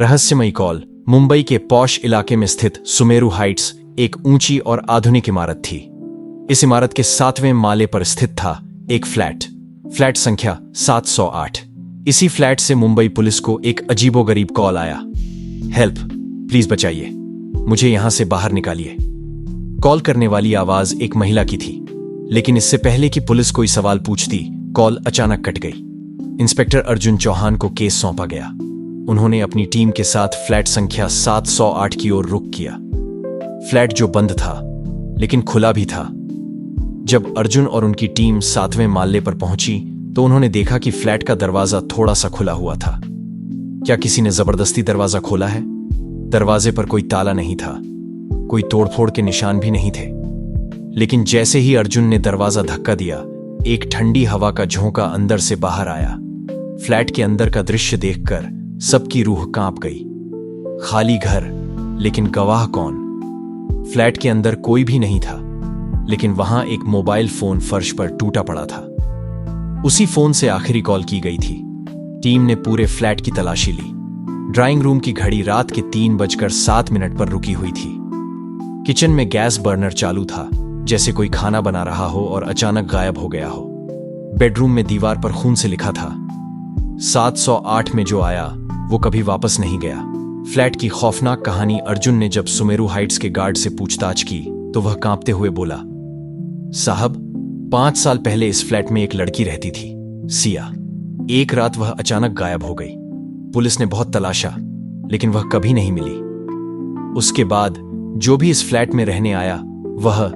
रहस्यमयी कॉल। मुंबई के पॉश इलाके में स्थित सुमेरु हाइट्स एक ऊंची और आधुनिक इमारत थी। इस इमारत के 7वें माले पर स्थित था एक फ्लैट संख्या 708। इसी फ्लैट से मुंबई पुलिस को एक अजीबोगरीब कॉल आया। हेल्प, प्लीज बचाइए, मुझे यहां से बाहर निकालिए। कॉल करने वाली आवाज एक महिला की थी, लेकिन इससे पहले कि पुलिस कोई सवाल पूछती, कॉल अचानक कट गई। इंस्पेक्टर अर्जुन चौहान को केस सौंपा गया। उन्होंने अपनी टीम के साथ फ्लैट संख्या 708 की ओर रुख किया। फ्लैट जो बंद था, लेकिन खुला भी था। जब अर्जुन और उनकी टीम 7वें माले पर पहुंची तो उन्होंने देखा कि फ्लैट का दरवाजा थोड़ा सा खुला हुआ था। क्या किसी ने जबरदस्ती दरवाजा खोला है? दरवाजे पर कोई ताला नहीं था, कोई तोड़फोड़ के निशान भी नहीं थे। लेकिन जैसे ही अर्जुन ने दरवाजा धक्का दिया, एक ठंडी हवा का झोंका अंदर से बाहर आया। फ्लैट के अंदर का दृश्य देखकर सबकी रूह कांप गई। खाली घर, लेकिन गवाह कौन? फ्लैट के अंदर कोई भी नहीं था, लेकिन वहां एक मोबाइल फोन फर्श पर टूटा पड़ा था। उसी फोन से आखिरी कॉल की गई थी। टीम ने पूरे फ्लैट की तलाशी ली। ड्राइंग रूम की घड़ी रात के 3:07 पर रुकी हुई थी। किचन में गैस बर्नर चालू था, जैसे कोई खाना बना रहा हो और अचानक गायब हो गया हो। बेडरूम में दीवार पर खून से लिखा था, 708 में जो आया वो कभी वापस नहीं गया। फ्लैट की खौफनाक कहानी अर्जुन ने जब सुमेरु हाइट्स के गार्ड से पूछताछ की तो वह कांपते हुए बोला, साहब, 5 साल पहले इस फ्लैट में एक लड़की रहती थी, सिया। एक रात वह अचानक गायब हो गई। पुलिस ने बहुत तलाशा, लेकिन वह कभी नहीं मिली। उसके बाद जो भी इस फ्लैट में रहने आया, वह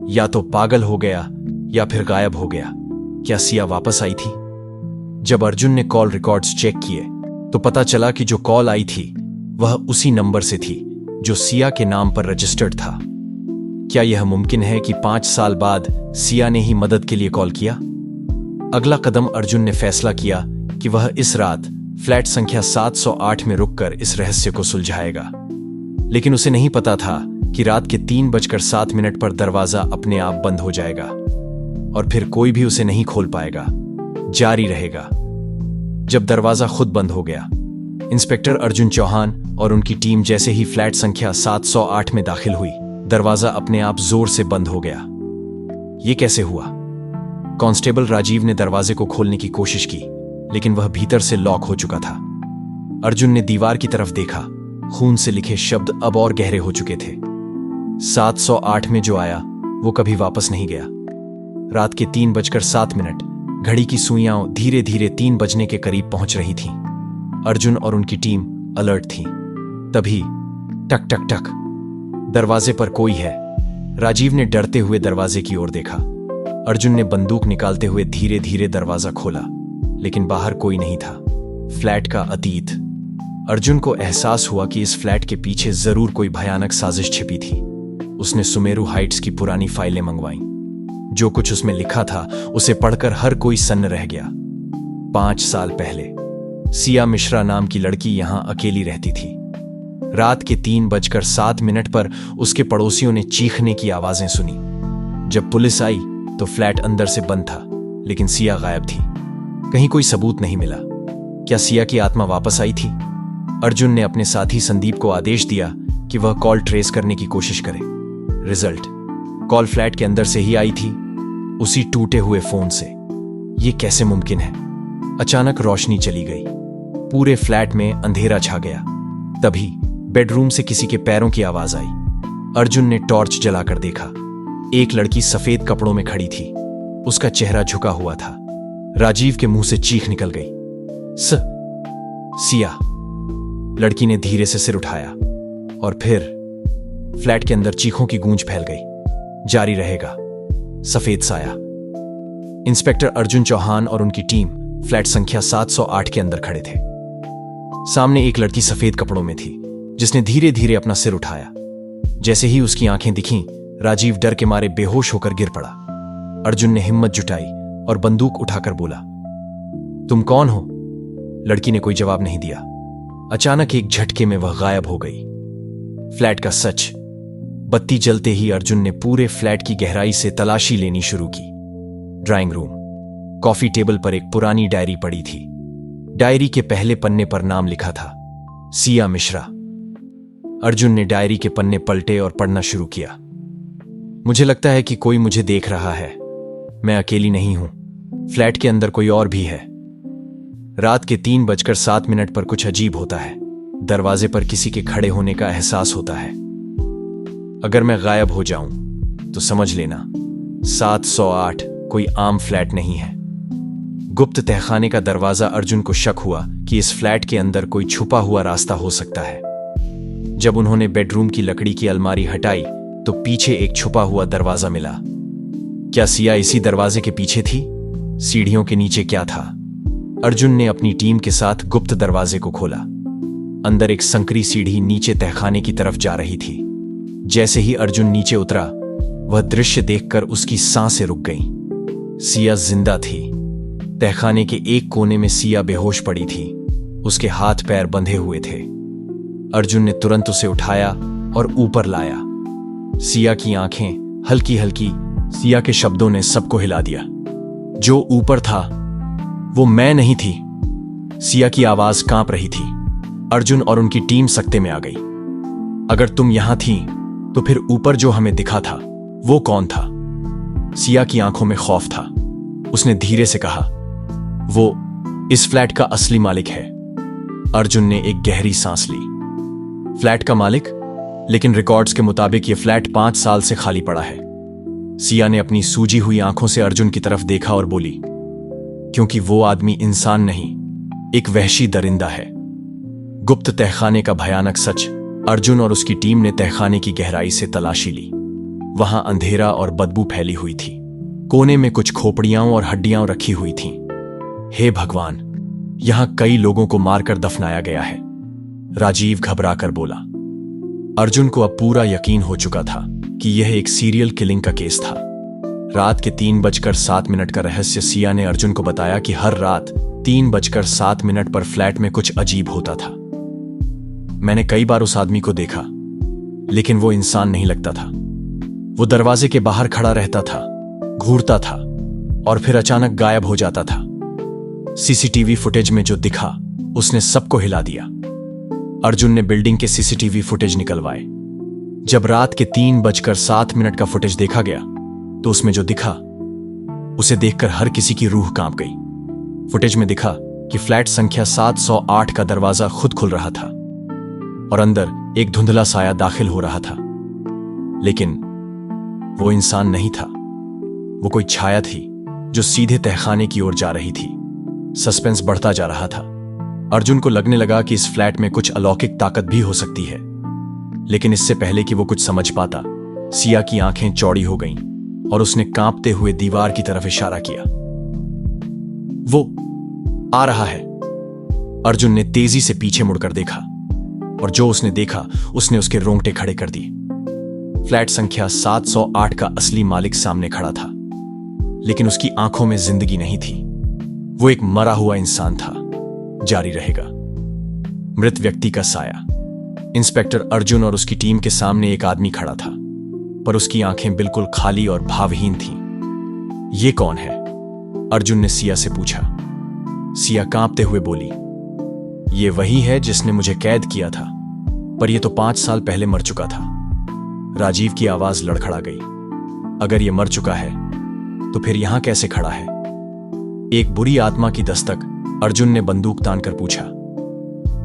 या तो पागल हो गया या फिर गायब हो गया। क्या सिया वापस आई थी? जब अर्जुन ने कॉल रिकॉर्ड्स चेक किए तो पता चला कि जो कॉल आई थी वह उसी नंबर से थी जो सिया के नाम पर रजिस्टर्ड था। क्या यह मुमकिन है कि 5 साल बाद सिया ने ही मदद के लिए कॉल किया? अगला कदम अर्जुन ने फैसला किया कि वह इस रात फ्लैट संख्या 708 में रुककर इस रहस्य को सुलझाएगा। लेकिन उसे नहीं पता था कि रात के 3:07 पर दरवाजा अपने आप बंद हो जाएगा और फिर कोई भी उसे नहीं खोल पाएगा, जारी रहेगा। जब दरवाजा खुद बंद हो गया, इंस्पेक्टर अर्जुन चौहान और उनकी टीम जैसे ही फ्लैट संख्या 708 में दाखिल हुई, दरवाजा अपने आप जोर से बंद हो गया। यह कैसे हुआ? कांस्टेबल राजीव ने दरवाजे को खोलने की कोशिश की, लेकिन वह भीतर से लॉक हो चुका था। अर्जुन ने दीवार की तरफ देखा। खून से लिखे शब्द अब और गहरे हो चुके थे। 708 में जो आया वो कभी वापस नहीं गया। रात के 3:07, घड़ी की सुइयां धीरे धीरे 3 बजने के करीब पहुंच रही थीं। अर्जुन और उनकी टीम अलर्ट थी। तभी टक टक टक, दरवाजे पर कोई है। राजीव ने डरते हुए दरवाजे की ओर देखा। अर्जुन ने बंदूक निकालते हुए धीरे धीरे दरवाजा खोला, लेकिन बाहर कोई नहीं था। फ्लैट का अतीत। अर्जुन को एहसास हुआ कि इस फ्लैट के पीछे जरूर कोई भयानक साजिश छिपी थी। उसने सुमेरु हाइट्स की पुरानी फाइलें मंगवाईं। जो कुछ उसमें लिखा था उसे पढ़कर हर कोई सन्न रह गया। 5 साल पहले सिया मिश्रा नाम की लड़की यहां अकेली रहती थी। रात के 3:07 पर उसके पड़ोसियों ने चीखने की आवाजें सुनी। जब पुलिस आई तो फ्लैट अंदर से बंद था, लेकिन सिया गायब थी। कहीं कोई सबूत नहीं मिला। क्या सिया की आत्मा वापस आई थी? अर्जुन ने अपने साथी संदीप को आदेश दिया कि वह कॉल ट्रेस करने की कोशिश करे। रिजल्ट, कॉल फ्लैट के अंदर से ही आई थी, उसी टूटे हुए फोन से। यह कैसे मुमकिन है? अचानक रोशनी चली गई। पूरे फ्लैट में अंधेरा छा गया। तभी बेडरूम से किसी के पैरों की आवाज आई। अर्जुन ने टॉर्च जलाकर देखा। एक लड़की सफेद कपड़ों में खड़ी थी। उसका चेहरा झुका हुआ था। राजीव के मुंह से चीख निकल गई, सिया। लड़की ने धीरे से सिर उठाया और फिर फ्लैट के अंदर चीखों की गूंज फैल गई। जारी रहेगा। सफेद साया। इंस्पेक्टर अर्जुन चौहान और उनकी टीम फ्लैट संख्या 708 के अंदर खड़े थे। सामने एक लड़की सफेद कपड़ों में थी, जिसने धीरे धीरे अपना सिर उठाया। जैसे ही उसकी आंखें दिखीं, राजीव डर के मारे बेहोश होकर गिर पड़ा। अर्जुन ने हिम्मत जुटाई और बंदूक उठाकर बोला, तुम कौन हो? लड़की ने कोई जवाब नहीं दिया। अचानक एक झटके में वह गायब हो गई। फ्लैट का सच। बत्ती जलते ही अर्जुन ने पूरे फ्लैट की गहराई से तलाशी लेनी शुरू की। Drawing room. कॉफी टेबल पर एक पुरानी डायरी पड़ी थी। डायरी के पहले पन्ने पर नाम लिखा था, सिया मिश्रा। अर्जुन ने डायरी के पन्ने पलटे और पढ़ना शुरू किया। मुझे लगता है कि कोई मुझे देख रहा है। मैं अकेली नहीं हूं, फ्लैट के अंदर कोई और भी है। रात के 3:07 पर कुछ अजीब होता है। दरवाजे पर किसी के खड़े होने का एहसास होता है। अगर मैं गायब हो जाऊं तो समझ लेना 708 कोई आम फ्लैट नहीं है। गुप्त तहखाने का दरवाजा। अर्जुन को शक हुआ कि इस फ्लैट के अंदर कोई छुपा हुआ रास्ता हो सकता है। जब उन्होंने बेडरूम की लकड़ी की अलमारी हटाई तो पीछे एक छुपा हुआ दरवाजा मिला। क्या सिया इसी दरवाजे के पीछे थी? सीढ़ियों के नीचे क्या था? अर्जुन ने अपनी टीम के साथ गुप्त दरवाजे को खोला। अंदर एक संकरी सीढ़ी नीचे तहखाने की तरफ जा रही थी। जैसे ही अर्जुन नीचे उतरा, वह दृश्य देखकर उसकी सांसें रुक गईं। सिया जिंदा थी। तहखाने के एक कोने में सिया बेहोश पड़ी थी। उसके हाथ पैर बंधे हुए थे। अर्जुन ने तुरंत उसे उठाया और ऊपर लाया। सिया की आंखें हल्की हल्की। सिया के शब्दों ने सबको हिला दिया। जो ऊपर था वो मैं नहीं थी। सिया की आवाज कांप रही थी। अर्जुन और उनकी टीम सकते में आ गई। अगर तुम यहां थी तो फिर ऊपर जो हमें दिखा था वो कौन था? सिया की आंखों में खौफ था। उसने धीरे से कहा, वो इस फ्लैट का असली मालिक है। अर्जुन ने एक गहरी सांस ली। फ्लैट का मालिक? लेकिन रिकॉर्ड्स के मुताबिक यह फ्लैट 5 साल से खाली पड़ा है। सिया ने अपनी सूजी हुई आंखों से अर्जुन की तरफ देखा और बोली, क्योंकि वो आदमी इंसान नहीं, एक वहशी दरिंदा है। गुप्त तहखाने का भयानक सच। अर्जुन और उसकी टीम ने तहखाने की गहराई से तलाशी ली। वहां अंधेरा और बदबू फैली हुई थी। कोने में कुछ खोपड़ियां और हड्डियां रखी हुई थीं। हे भगवान, यहां कई लोगों को मारकर दफनाया गया है। राजीव घबराकर बोला। अर्जुन को अब पूरा यकीन हो चुका था कि यह एक सीरियल किलिंग का केस था। रात के 3:07 का रहस्य सिया ने अर्जुन को बताया कि हर रात 3:07 पर फ्लैट में कुछ अजीब होता था। मैंने कई बार उस आदमी को देखा, लेकिन वो इंसान नहीं लगता था। वो दरवाजे के बाहर खड़ा रहता था, घूरता था और फिर अचानक गायब हो जाता था। सीसीटीवी फुटेज में जो दिखा उसने सबको हिला दिया। अर्जुन ने बिल्डिंग के सीसीटीवी फुटेज निकलवाए। जब रात के 3:07 का फुटेज देखा गया तो उसमें जो दिखा उसे देखकर हर किसी की रूह कांप गई। फुटेज में दिखा कि फ्लैट संख्या 708 का दरवाजा खुद खुल रहा था और अंदर एक धुंधला साया दाखिल हो रहा था। लेकिन वो इंसान नहीं था। वो कोई छाया थी जो सीधे तहखाने की ओर जा रही थी। सस्पेंस बढ़ता जा रहा था। अर्जुन को लगने लगा कि इस फ्लैट में कुछ अलौकिक ताकत भी हो सकती है। लेकिन इससे पहले कि वो कुछ समझ पाता, सिया की आंखें चौड़ी हो गईं और उसने कांपते हुए दीवार की तरफ इशारा किया। वो आ रहा है। अर्जुन ने तेजी से पीछे मुड़कर देखा और जो उसने देखा उसने उसके रोंगटे खड़े कर दिए। फ्लैट संख्या 708 का असली मालिक सामने खड़ा था, लेकिन उसकी आंखों में जिंदगी नहीं थी। वो एक मरा हुआ इंसान था। जारी रहेगा। मृत व्यक्ति का साया। इंस्पेक्टर अर्जुन और उसकी टीम के सामने एक आदमी खड़ा था, पर उसकी आंखें बिल्कुल खाली और भावहीन थीं। ये कौन है? अर्जुन ने सिया से पूछा। सिया कांपते हुए बोली, ये वही है जिसने मुझे कैद किया था, पर यह तो 5 साल पहले मर चुका था। राजीव की आवाज लड़खड़ा गई। अगर यह मर चुका है तो फिर यहां कैसे खड़ा है? एक बुरी आत्मा की दस्तक। अर्जुन ने बंदूक तानकर पूछा,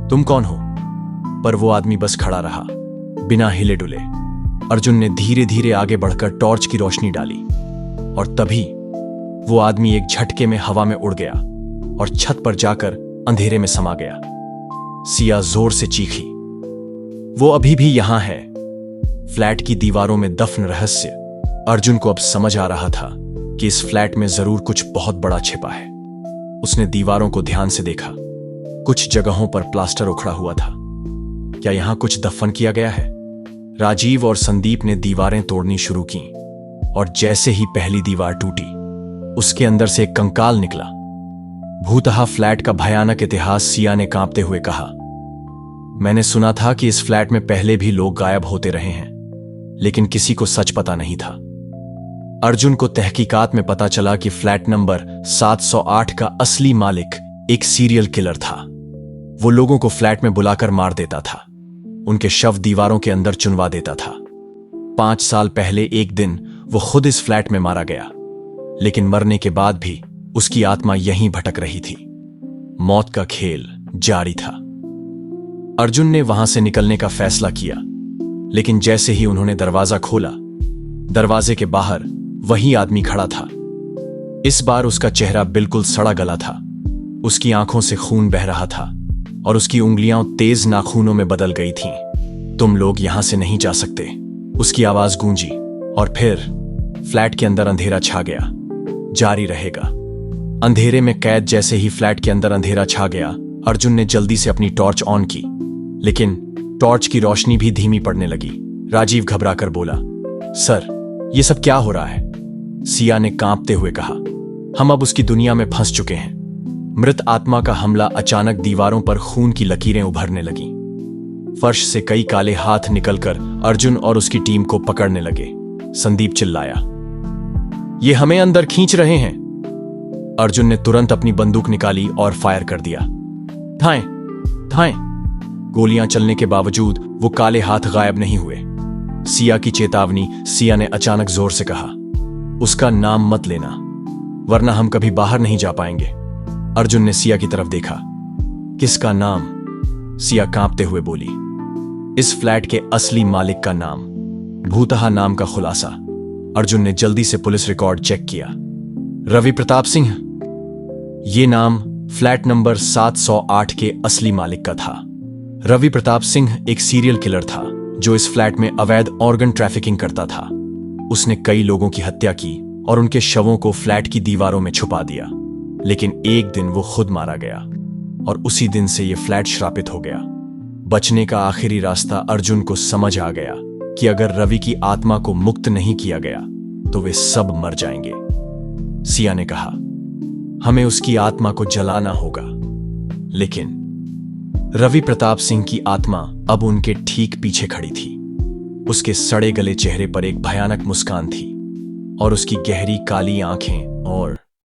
तुम कौन हो? पर वो आदमी बस खड़ा रहा, बिना हिले डुले। अर्जुन ने धीरे धीरे आगे बढ़कर टॉर्च की रोशनी डाली और तभी वो आदमी एक झटके में हवा में उड़ गया और छत पर जाकर अंधेरे में समा गया। सिया जोर से चीखी, वो अभी भी यहां है। फ्लैट की दीवारों में दफन रहस्य। अर्जुन को अब समझ आ रहा था कि इस फ्लैट में जरूर कुछ बहुत बड़ा छिपा है। उसने दीवारों को ध्यान से देखा। कुछ जगहों पर प्लास्टर उखड़ा हुआ था। क्या यहां कुछ दफन किया गया है? राजीव और संदीप ने दीवारें तोड़नी शुरू की और जैसे ही पहली दीवार टूटी, उसके अंदर से एक कंकाल निकला। भूतहा फ्लैट का भयानक इतिहास। सिया ने कांपते हुए कहा, मैंने सुना था कि इस फ्लैट में पहले भी लोग गायब होते रहे हैं, लेकिन किसी को सच पता नहीं था। अर्जुन को तहकीकात में पता चला कि फ्लैट नंबर 708 का असली मालिक एक सीरियल किलर था। वो लोगों को फ्लैट में बुलाकर मार देता था, उनके शव दीवारों के अंदर चुनवा देता था। 5 साल पहले एक दिन वो खुद इस फ्लैट में मारा गया, लेकिन मरने के बाद भी उसकी आत्मा यहीं भटक रही थी। मौत का खेल जारी था। अर्जुन ने वहां से निकलने का फैसला किया, लेकिन जैसे ही उन्होंने दरवाजा खोला, दरवाजे के बाहर वही आदमी खड़ा था। इस बार उसका चेहरा बिल्कुल सड़ा गला था, उसकी आंखों से खून बह रहा था और उसकी उंगलियां तेज नाखूनों में बदल गई थीं। तुम लोग यहां से नहीं जा सकते, उसकी आवाज गूंजी और फिर फ्लैट के अंदर अंधेरा छा गया। जारी रहेगा। अंधेरे में कैद जैसे ही फ्लैट के अंदर अंधेरा छा गया, अर्जुन ने जल्दी से अपनी टॉर्च ऑन की, लेकिन टॉर्च की रोशनी भी धीमी पड़ने लगी। राजीव घबराकर बोला, सर, ये सब क्या हो रहा है? सिया ने कांपते हुए कहा, हम अब उसकी दुनिया में फंस चुके हैं। मृत आत्मा का हमला अचानक दीवारों पर खून की लकीरें उभरने लगीं। फर्श से कई काले हाथ निकलकर अर्जुन और उसकी टीम को पकड़ने लगे। संदीप चिल्लाया, ये हमें अंदर खींच रहे हैं। अर्जुन ने तुरंत अपनी बंदूक निकाली और फायर कर दिया। थाएं, थाएं। गोलियां चलने के बावजूद वो काले हाथ गायब नहीं हुए। सिया की चेतावनी सिया ने अचानक जोर से कहा, उसका नाम मत लेना, वरना हम कभी बाहर नहीं जा पाएंगे। अर्जुन ने सिया की तरफ देखा। किसका नाम? सिया कांपते हुए बोली, इस फ्लैट के असली मालिक का नाम, भूतहा नाम का खुलासा। अर्जुन ने जल्दी से पुलिस रिकॉर्ड चेक किया। रवि प्रताप सिंह, ये नाम फ्लैट नंबर 708 के असली मालिक का था। रवि प्रताप सिंह एक सीरियल किलर था जो इस फ्लैट में अवैध ऑर्गन ट्रैफिकिंग करता था। उसने कई लोगों की हत्या की और उनके शवों को फ्लैट की दीवारों में छुपा दिया, लेकिन एक दिन वो खुद मारा गया और उसी दिन से ये फ्लैट श्रापित हो गया। बचने का आखिरी रास्ता अर्जुन को समझ आ गया कि अगर रवि की आत्मा को मुक्त नहीं किया गया तो वे सब मर जाएंगे। सिया ने कहा, हमें उसकी आत्मा को जलाना होगा, लेकिन रवि प्रताप सिंह की आत्मा अब उनके ठीक पीछे खड़ी थी। उसके सड़े गले चेहरे पर एक भयानक मुस्कान थी और उसकी गहरी काली आंखें और